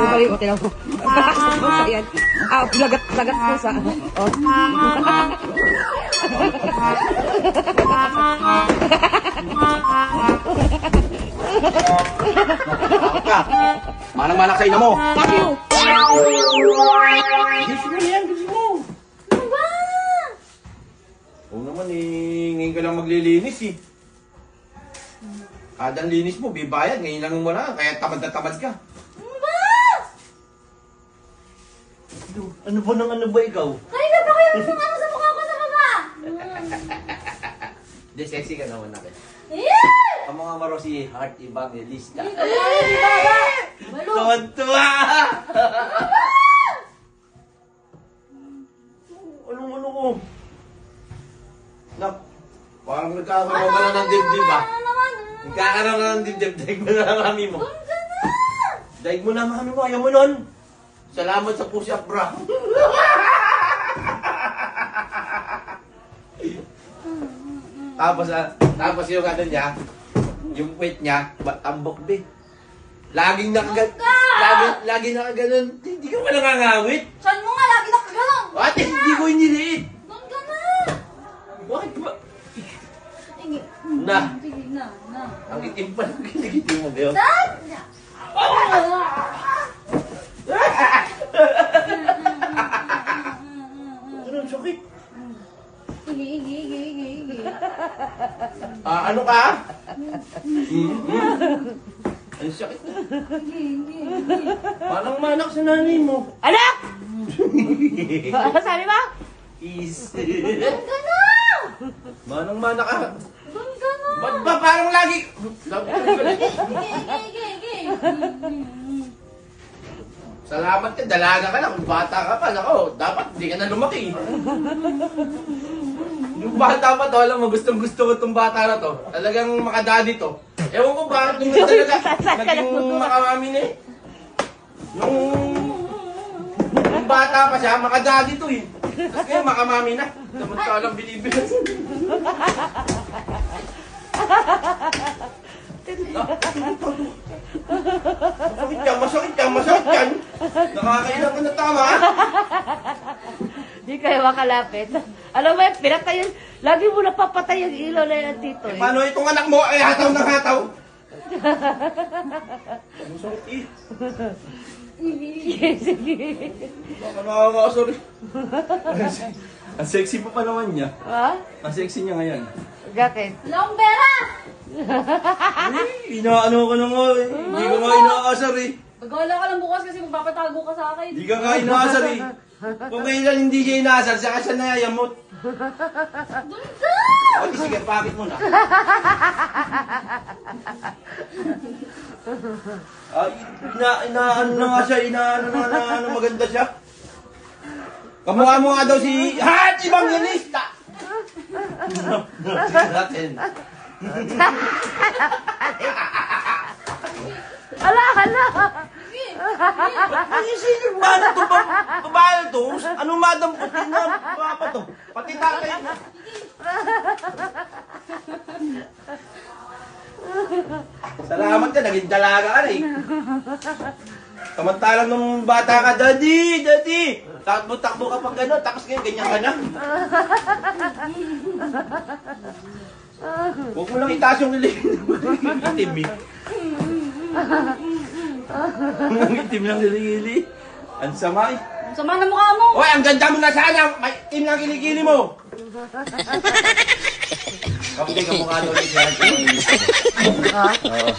bali mo, tinaw mo. Ayan. Lagat pusa. Oh. Ka. Manang-manak sa ina mo. Fuck you! Gusto mo yan, gusto mo. Ano ba? Oo naman eh, ngayon ka lang maglilinis eh. Kadang linis mo, bibayad, ngayon lang mo na, kaya tamad na tamad ka. Ano ba? Ano ba ikaw? Kanina pa kayo ano sa mukha ko sa baba. Di, sexy ka naman natin. Yeah! Ang mga maro si Heart Evangelista. Di ba? Balo. Tuwan-tuwa! Ano ko? Nak, parang nagkakaroon ka na ng dibdib ah. Ano naman? Nagkakaroon ka ng dibdib. Daig mo na mami mo. Doon ka na. Daig mo na mami mo. Ayaw mo nun. Salamat sa push-up bra. Tapos yung ano niya, yung weight niya, tambok din. Laging Lagi nakaganon. Hindi ka pa nangangawit. Saan mo nga lagi nakagalang? Ate, hindi ko iniliit. Doon ka na. Bakit ba? Sige. Na. Sige na. Ang itim pa lang kinikitim mo, Beo. Saan? Ano, sakit? Igi. ano ka? Ang sakit na. Igi. Parang manak sa nanay mo. Anak! Ano sabi mo? Is. Doon ka na. Manang manak ka. Doon ka na. Ba't ba parang lagi? Igi. Salamat ka, dalaga ka na. Kung bata ka pa, nako, dapat hindi ka na lumaki. Yung bata pa to, alam mo, gustong-gusto ko itong bata na to. Talagang makadadi to. Ewan ko bakit nung talaga naging makamami na eh. Nung bata pa siya, makadadi to eh. Tapos ngayon, makamami na. Samantalang binibilan. Masakit yan. Nakakailang ka na tama. Di kayo makalapit. Alam mo yung pinatay, lagi mo napapatay yung ilaw na yan dito. Eh. Paano itong anak mo ay hataw ng hataw? Masakit eh. Sige. Baka nakaka-sorry. Ang sexy pa naman niya. Ha? Ang sexy niya ngayon. Bakit? Lombera! Inaano ka na nga eh. Hindi ka nga inaasar eh. Magwala ka lang bukas kasi magpapatago ka sa akin. Hindi ka nga inaasar eh. Kung kailan hindi siya inaasar, saka siya nayayamot. Doon ka! O, di sige, pakit mo na. Inaano na nga siya, inaano na maganda siya. Kamukha mo nga daw si Heart Evangelista! Natin. Hala! Ay, sino ba na ito? Babae to? Anong madamputin na? Baba to? Pati tatay mo. Salamat ka, naging dalaga ka na eh. Samantalang nung bata ka, Daddy! Takbo ka pag gano'n, tapos ngayon ganyan ka na. Huwag mo lang itaas yung itim eh. Ang itim lang kilikili. Ang sama eh. Ang sama na mukha mo! Hoy, ang ganda mo na sana! May itim lang kilikili mo! Kapag ka mukha daw ni Jan. Ha? Oo.